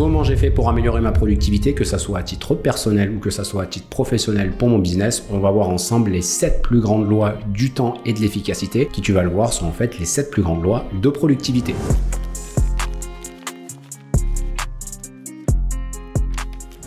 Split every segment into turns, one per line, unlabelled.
Comment j'ai fait pour améliorer ma productivité, que ça soit à titre personnel ou que ça soit à titre professionnel pour mon business? On va voir ensemble les 7 plus grandes lois du temps et de l'efficacité qui, tu vas le voir, sont en fait les 7 plus grandes lois de productivité.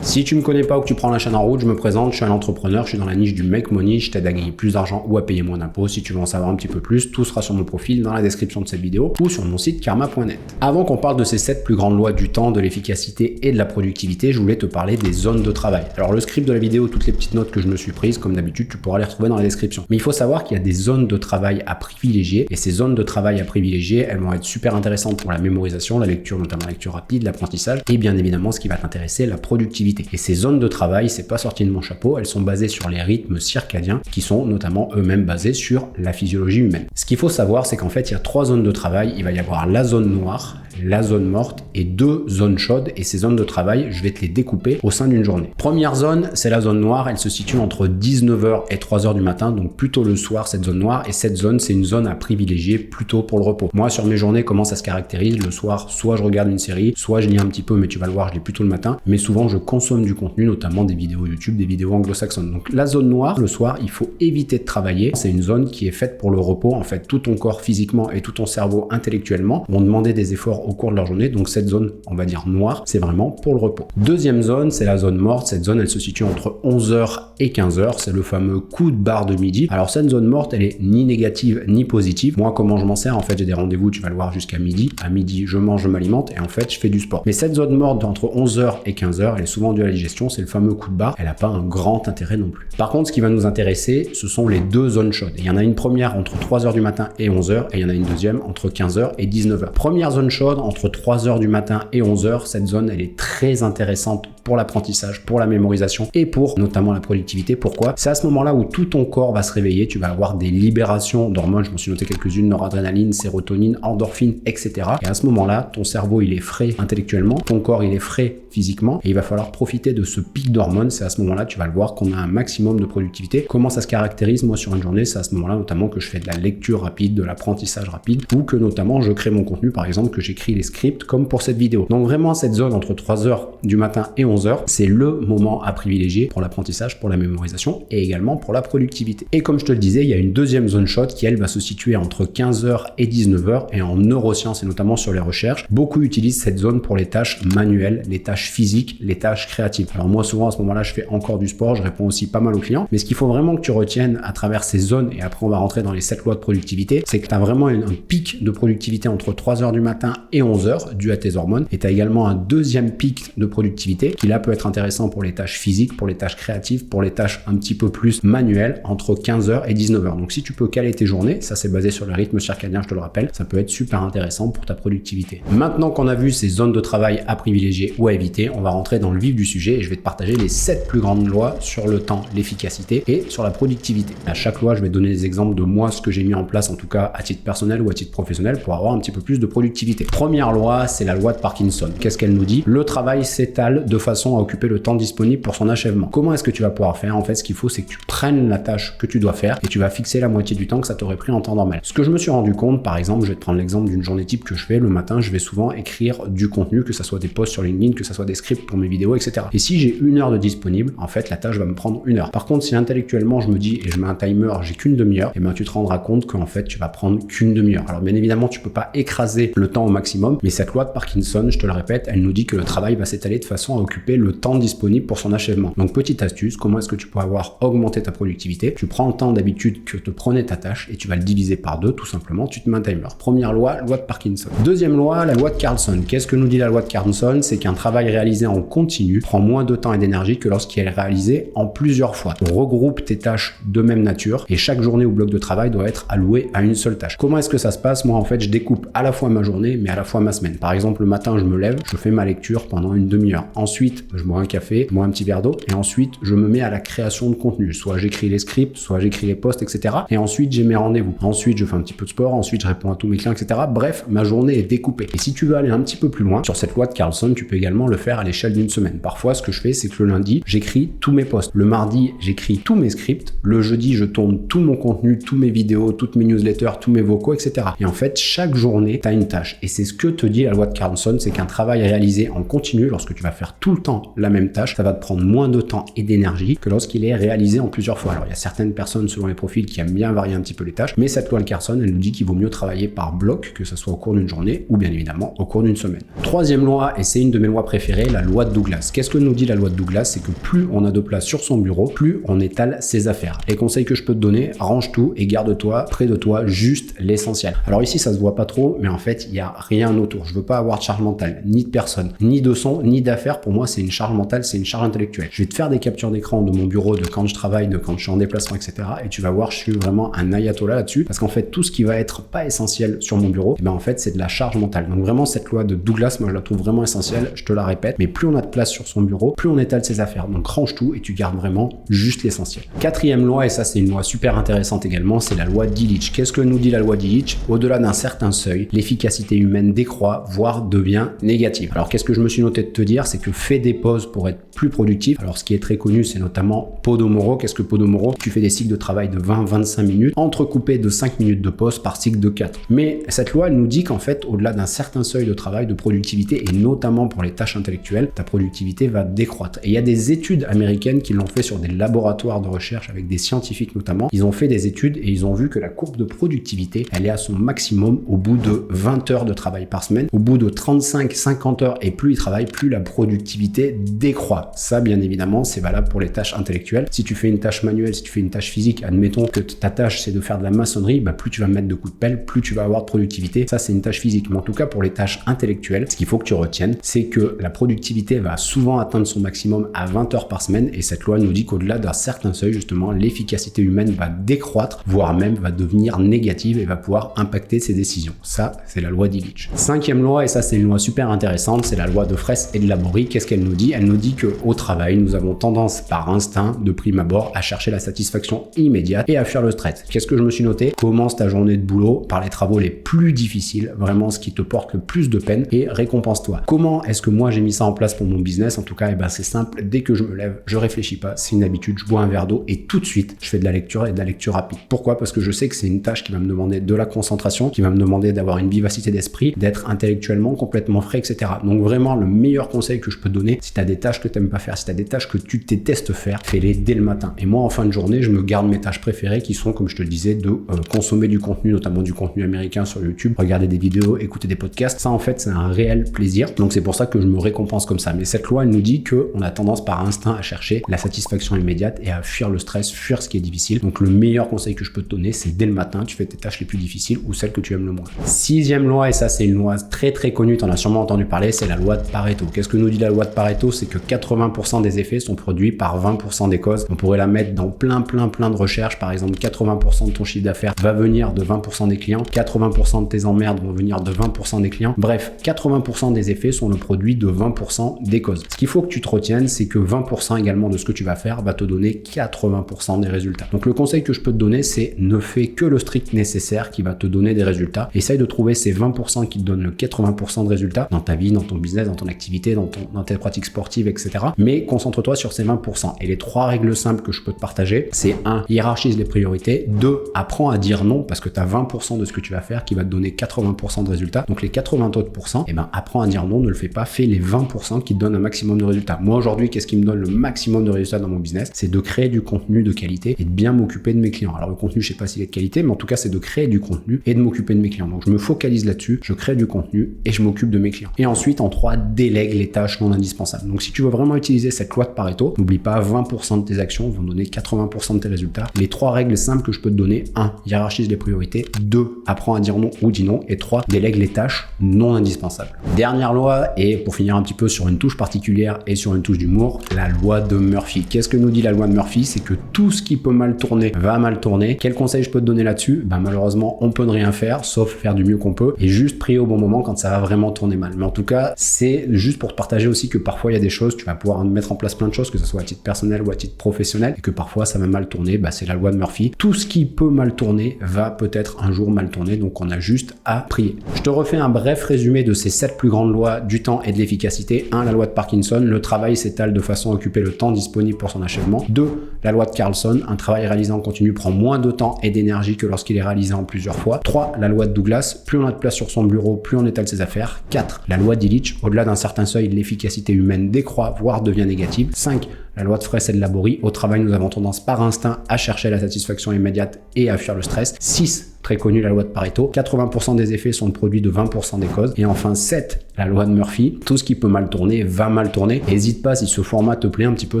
Si tu me connais pas ou que tu prends la chaîne en route, je me présente, je suis un entrepreneur, je suis dans la niche du make money, je t'aide à gagner plus d'argent ou à payer moins d'impôts. Si tu veux en savoir un petit peu plus, tout sera sur mon profil dans la description de cette vidéo ou sur mon site karma.net. Avant qu'on parle de ces 7 plus grandes lois du temps, de l'efficacité et de la productivité, je voulais te parler des zones de travail. Alors le script de la vidéo, toutes les petites notes que je me suis prises, comme d'habitude, tu pourras les retrouver dans la description. Mais il faut savoir qu'il y a des zones de travail à privilégier et ces zones de travail à privilégier, elles vont être super intéressantes pour la mémorisation, la lecture, notamment la lecture rapide, l'apprentissage et bien évidemment ce qui va t'intéresser, la productivité. Et ces zones de travail, c'est pas sorti de mon chapeau, elles sont basées sur les rythmes circadiens qui sont notamment eux-mêmes basés sur la physiologie humaine. Ce qu'il faut savoir, c'est qu'en fait, il y a 3 zones de travail. Il va y avoir la zone noire, la zone morte et 2 zones chaudes. Et ces zones de travail, je vais te les découper au sein d'une journée. Première zone, c'est la zone noire. Elle se situe entre 19h et 3h du matin, donc plutôt le soir, cette zone noire. Et cette zone, c'est une zone à privilégier plutôt pour le repos. Moi, sur mes journées, comment ça se caractérise? Le soir, soit je regarde une série, soit je lis un petit peu, mais tu vas le voir, je lis plutôt le matin. Mais souvent, je consomme du contenu, notamment des vidéos YouTube, des vidéos anglo-saxonnes. Donc la zone noire, le soir, il faut éviter de travailler. C'est une zone qui est faite pour le repos. En fait, tout ton corps physiquement et tout ton cerveau intellectuellement vont demander des efforts au cours de leur journée. Donc cette zone, on va dire noire, c'est vraiment pour le repos. Deuxième zone, c'est la zone morte. Cette zone, elle se situe entre 11h et 15h. C'est le fameux coup de barre de midi. Alors cette zone morte, elle est ni négative ni positive. Moi, comment je m'en sers? En fait, j'ai des rendez-vous, tu vas le voir, jusqu'à midi. À midi, je mange, je m'alimente et en fait, je fais du sport. Mais cette zone morte entre 11h et 15h, elle est souvent due à la digestion. C'est le fameux coup de barre. Elle n'a pas un grand intérêt non plus. Par contre, ce qui va nous intéresser, ce sont les 2 zones chaudes. Et il y en a une première entre 3h du matin et 11h et il y en a une deuxième entre 15h et 19h. Première zone chaude entre 3h du matin et 11h. Cette zone, elle est très intéressante pour l'apprentissage, pour la mémorisation et pour notamment la productivité. Pourquoi? C'est à ce moment-là où tout ton corps va se réveiller. Tu vas avoir des libérations d'hormones. Je m'en suis noté quelques-unes: noradrénaline, sérotonine, endorphine, etc. Et à ce moment-là, ton cerveau, il est frais intellectuellement, ton corps, il est frais physiquement et il va falloir profiter de ce pic d'hormones. C'est à ce moment-là, tu vas le voir, qu'on a un maximum de productivité. Comment ça se caractérise, moi, sur une journée? C'est à ce moment-là, notamment, que je fais de la lecture rapide, de l'apprentissage rapide ou que, notamment, je crée mon contenu, par exemple, que j'écris les scripts comme pour cette vidéo. Donc, vraiment, cette zone entre 3h du matin et 11h, c'est le moment à privilégier pour l'apprentissage, pour la mémorisation et également pour la productivité. Et comme je te le disais, il y a une deuxième zone chaude qui, elle, va se situer entre 15h et 19h et en neurosciences et notamment sur les recherches, beaucoup utilisent cette zone pour les tâches manuelles, les tâches physiques, les tâches créatives. Alors moi, souvent, à ce moment-là, je fais encore du sport, je réponds aussi pas mal aux clients, mais ce qu'il faut vraiment que tu retiennes à travers ces zones, et après on va rentrer dans les 7 lois de productivité, c'est que tu as vraiment un pic de productivité entre 3h du matin et 11h dû à tes hormones, et tu as également un deuxième pic de productivité qui là peut être intéressant pour les tâches physiques, pour les tâches créatives, pour les tâches un petit peu plus manuelles entre 15h et 19h. Donc si tu peux caler tes journées, ça c'est basé sur le rythme circadien, je te le rappelle, ça peut être super intéressant pour ta productivité. Maintenant qu'on a vu ces zones de travail à privilégier ou à éviter, on va rentrer dans le vif du sujet et je vais te partager les 7 plus grandes lois sur le temps, l'efficacité et sur la productivité. À chaque loi, je vais donner des exemples de moi, ce que j'ai mis en place, en tout cas à titre personnel ou à titre professionnel, pour avoir un petit peu plus de productivité. Première loi, c'est la loi de Parkinson. Qu'est-ce qu'elle nous dit? Le travail s'étale de façon à occuper le temps disponible pour son achèvement. Comment est-ce que tu vas pouvoir faire? En fait, ce qu'il faut, c'est que tu prennes la tâche que tu dois faire et tu vas fixer la moitié du temps que ça t'aurait pris en temps normal. Ce que je me suis rendu compte, par exemple, je vais te prendre l'exemple d'une journée type que je fais. Le matin, je vais souvent écrire du contenu, que ça soit des posts sur LinkedIn, que ça soit des scripts pour mes vidéos, etc. Et si j'ai 1 heure de disponible, en fait, la tâche va me prendre 1 heure. Par contre, si intellectuellement, je me dis et je mets un timer, j'ai qu'une demi-heure, et ben tu te rendras compte qu'en fait, tu vas prendre qu'une demi-heure. Alors, bien évidemment, tu peux pas écraser le temps au maximum, mais cette loi de Parkinson, je te le répète, elle nous dit que le travail va s'étaler de façon à occuper le temps disponible pour son achèvement. Donc, petite astuce, comment est-ce que tu peux avoir augmenté ta productivité? Tu prends le temps d'habitude que te prenait ta tâche et tu vas le diviser par 2, tout simplement, tu te mets un timer. Première loi, loi de Parkinson. Deuxième loi, la loi de Carlson. Qu'est-ce que nous dit la loi de Carlson? C'est qu'un travail réalisé en continu prend moins de temps et d'énergie que lorsqu'il est réalisé en plusieurs fois. Regroupe tes tâches de même nature et chaque journée ou bloc de travail doit être alloué à une seule tâche. Comment est-ce que ça se passe? Moi, en fait, je découpe à la fois ma journée, mais à la fois ma semaine. Par exemple, le matin, je me lève, je fais ma lecture pendant une demi-heure. Ensuite, je bois un café, je bois un petit verre d'eau et ensuite, je me mets à la création de contenu. Soit j'écris les scripts, soit j'écris les posts, etc. Et ensuite, j'ai mes rendez-vous. Ensuite, je fais un petit peu de sport. Ensuite, je réponds à tous mes clients, etc. Bref, ma journée est découpée. Et si tu veux aller un petit peu plus loin, sur cette loi de Carlson, tu peux également le faire à l'échelle d'une semaine. Parfois, ce que je fais, c'est que le lundi, j'écris tous mes posts. Le mardi, j'écris tous mes scripts. Le jeudi, je tourne tout mon contenu, tous mes vidéos, toutes mes newsletters, tous mes vocaux, etc. Et en fait, chaque journée, tu as une tâche. Et c'est ce que te dit la loi de Carlson, c'est qu'un travail réalisé en continu, lorsque tu vas faire tout le temps la même tâche, ça va te prendre moins de temps et d'énergie que lorsqu'il est réalisé en plusieurs fois. Alors, il y a certaines personnes, selon les profils, qui aiment bien varier un petit peu les tâches, mais cette loi de Carlson, elle nous dit qu'il vaut mieux travailler par bloc, que ce soit au cours d'une journée ou bien évidemment au cours d'une semaine. Troisième loi, et c'est une de mes lois préférées, la loi de Douglas. Qu'est-ce que nous dit la loi de Douglas? C'est que plus on a de place sur son bureau, plus on étale ses affaires. Les conseils que je peux te donner, range tout et garde-toi près de toi juste l'essentiel. Alors ici, ça se voit pas trop, mais en fait, il n'y a rien autour. Je veux pas avoir de charge mentale, ni de personne, ni de son, ni d'affaires. Pour moi, c'est une charge mentale, c'est une charge intellectuelle. Je vais te faire des captures d'écran de mon bureau, de quand je travaille, de quand je suis en déplacement, etc. Et tu vas voir, je suis vraiment un ayatollah là-dessus, parce qu'en fait, tout ce qui va être pas essentiel sur mon bureau, et ben en fait, c'est de la charge mentale. Donc vraiment, cette loi de Douglas, moi, je la trouve vraiment essentielle. Je te la répète, mais plus on a de place sur son bureau, plus on étale ses affaires. Donc range tout et tu gardes vraiment juste l'essentiel. Quatrième loi, et ça, c'est une loi super intéressante également, c'est la loi d'Illich. Qu'est-ce que nous dit la loi d'Illich? Au-delà d'un certain seuil, l'efficacité humaine décroît, voire devient négative. Alors qu'est-ce que je me suis noté de te dire? C'est que fais des pauses pour être plus productif. Alors ce qui est très connu, c'est notamment Podomoro. Qu'est-ce que Podomoro? Tu fais des cycles de travail de 20-25 minutes, entrecoupés de 5 minutes de pause par cycle de 4. Mais cette loi, elle nous dit qu'en fait, au-delà d'un certain seuil de travail, de productivité, et notamment pour les tâches intellectuelles, ta productivité va décroître. Et il y a des études américaines qui l'ont fait sur des laboratoires de recherche avec des scientifiques notamment. Ils ont fait des études et ils ont vu que la courbe de productivité, elle est à son maximum au bout de 20 heures de travail par semaine. Au bout de 35-50 heures, et plus ils travaillent, plus la productivité décroît. Ça, bien évidemment, c'est valable pour les tâches intellectuelles. Si tu fais une tâche manuelle, si tu fais une tâche physique, admettons que ta tâche, c'est de faire de la maçonnerie, bah, plus tu vas mettre de coups de pelle, plus tu vas avoir de productivité. Ça, c'est une tâche physique. Mais en tout cas, pour les tâches intellectuelles, ce qu'il faut que tu retiennes, c'est que la productivité va souvent atteindre son maximum à 20 heures par semaine. Et cette loi nous dit qu'au-delà d'un certain seuil, justement, l'efficacité humaine va décroître, voire même va devenir négative et va pouvoir impacter ses décisions. Ça, c'est la loi d'Illich. Cinquième loi, et ça, c'est une loi super intéressante, c'est la loi de Fraisse et de Laborie. Qu'est-ce qu'elle nous dit? Elle nous dit qu'au travail, nous avons tendance par instinct, de prime abord, à chercher la satisfaction immédiate et à fuir le stress. Qu'est-ce que je me suis noté? Commence ta journée de boulot par les travaux les plus difficiles, vraiment ce qui te porte le plus de peine, et récompense-toi. Comment est-ce que moi j'ai mis ça en place pour mon business? En tout cas, c'est simple. Dès que je me lève, je réfléchis pas. C'est une habitude. Je bois un verre d'eau et tout de suite, je fais de la lecture et de la lecture rapide. Pourquoi? Parce que je sais que c'est une tâche qui va me demander de la concentration, qui va me demander d'avoir une vivacité d'esprit, d'être intellectuellement complètement frais, etc. Donc vraiment, le meilleur conseil que je peux donner, si tu as des tâches que tu n'aimes pas faire, si tu as des tâches que tu détestes faire, fais-les dès le matin. Et moi, en fin de journée, je me garde mes tâches préférées qui sont, comme je te le disais, de consommer du contenu, notamment du contenu américain sur YouTube, regarder des vidéos, écouter des podcasts. Ça, en fait, c'est un réel plaisir. Donc c'est pour ça que je me récompense comme ça. Mais cette loi, elle nous dit qu'on a tendance par instinct à chercher la satisfaction immédiate et à fuir le stress, fuir ce qui est difficile. Donc le meilleur conseil que je peux te donner, c'est dès le matin, tu fais tes tâches les plus difficiles ou celles que tu aimes le moins. Sixième loi, et ça c'est une loi très très connue, tu en as sûrement entendu parler, c'est la loi de Pareto. Qu'est-ce que nous dit la loi de Pareto? C'est que 80% des effets sont produits par 20% des causes. On pourrait la mettre dans plein de recherches. Par exemple, 80% de ton chiffre d'affaires va venir de 20% des clients, 80% de tes emmerdes vont venir de 20% des clients. Bref, 80% des effets sont le produit de 20% des causes. Ce qu'il faut que tu te retiennes, c'est que 20% également de ce que tu vas faire va te donner 80% des résultats. Donc le conseil que je peux te donner, c'est ne fais que le strict nécessaire qui va te donner des résultats. Essaye de trouver ces 20% qui te donnent le 80% de résultats dans ta vie, dans ton business, dans ton activité, dans tes pratiques sportives, etc. Mais concentre-toi sur ces 20%. Et les 3 règles simples que je peux te partager, c'est 1, hiérarchise les priorités, 2, apprends à dire non parce que tu as 20% de ce que tu vas faire qui va te donner 80% de résultats. Donc les 80 autres %, apprends à dire non, ne le fais pas, fais les 20% qui te donnent un maximum de résultats. Moi aujourd'hui, qu'est-ce qui me donne le maximum de résultats dans mon business? C'est de créer du contenu de qualité et de bien m'occuper de mes clients. Alors le contenu, je sais pas s'il est de qualité, mais en tout cas, c'est de créer du contenu et de m'occuper de mes clients. Donc je me focalise là-dessus, je crée du contenu et je m'occupe de mes clients. Et ensuite, en 3, délègue les tâches non indispensables. Donc si tu veux vraiment utiliser cette loi de Pareto, n'oublie pas, 20% de tes actions vont donner 80% de tes résultats. Les 3 règles simples que je peux te donner: 1, hiérarchise les priorités, 2, apprends à dire non ou dis non, et 3, délègue les tâches non indispensables. Dernière loi, et pour finir un petit peu sur une touche particulière et sur une touche d'humour, la loi de Murphy. Qu'est-ce que nous dit la loi de Murphy? C'est que tout ce qui peut mal tourner va mal tourner. Quel conseil je peux te donner là-dessus? Malheureusement, on peut ne rien faire, sauf faire du mieux qu'on peut et juste prier au bon moment quand ça va vraiment tourner mal. Mais en tout cas, c'est juste pour te partager aussi que parfois il y a des choses, tu vas pouvoir mettre en place plein de choses, que ce soit à titre personnel ou à titre professionnel, et que parfois ça va mal tourner. C'est la loi de Murphy. Tout ce qui peut mal tourner va peut-être un jour mal tourner, donc on a juste à prier. Je te refais un bref résumé de ces 7 plus grandes lois du temps et de l'efficacité. l'efficacité. 1. La loi de Parkinson, le travail s'étale de façon à occuper le temps disponible pour son achèvement. 2. La loi de Carlson, un travail réalisé en continu prend moins de temps et d'énergie que lorsqu'il est réalisé en plusieurs fois. 3. La loi de Douglas, plus on a de place sur son bureau, plus on étale ses affaires. 4. La loi d'Illich, au-delà d'un certain seuil, l'efficacité humaine décroît, voire devient négative. 5. La loi de Fraisse et de Laborie, au travail nous avons tendance par instinct à chercher la satisfaction immédiate et à fuir le stress. 6. Très connue, la loi de Pareto, 80% des effets sont le produit de 20% des causes. Et enfin 7, la loi de Murphy, tout ce qui peut mal tourner va mal tourner. N'hésite pas, si ce format te plaît, un petit peu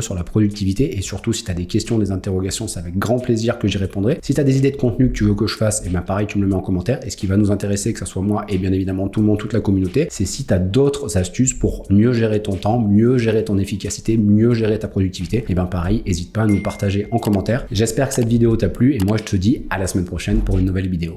sur la productivité, et surtout si tu as des questions, des interrogations, c'est avec grand plaisir que j'y répondrai. Si tu as des idées de contenu que tu veux que je fasse, et bien pareil, tu me le mets en commentaire. Et ce qui va nous intéresser, que ce soit moi et bien évidemment tout le monde, toute la communauté, c'est si tu as d'autres astuces pour mieux gérer ton temps, mieux gérer ton efficacité, mieux gérer ta productivité, et bien pareil, n'hésite pas à nous le partager en commentaire. J'espère que cette vidéo t'a plu, et moi je te dis à la semaine prochaine pour une nouvelle vidéo.